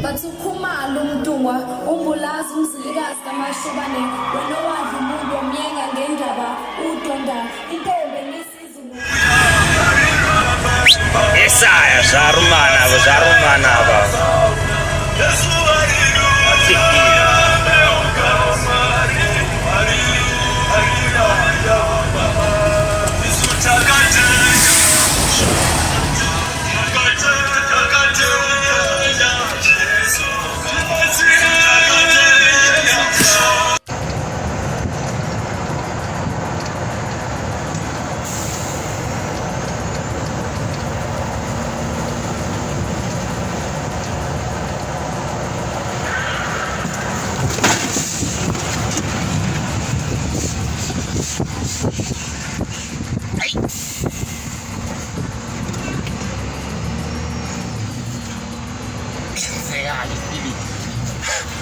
bathi ukhumalo umdungwa umbulazi umzilikazi kamashobane wena wadla umuntu omyenga ngendaba udonda intombi nesizulu Esaya zarumana ba Saya habis pilih.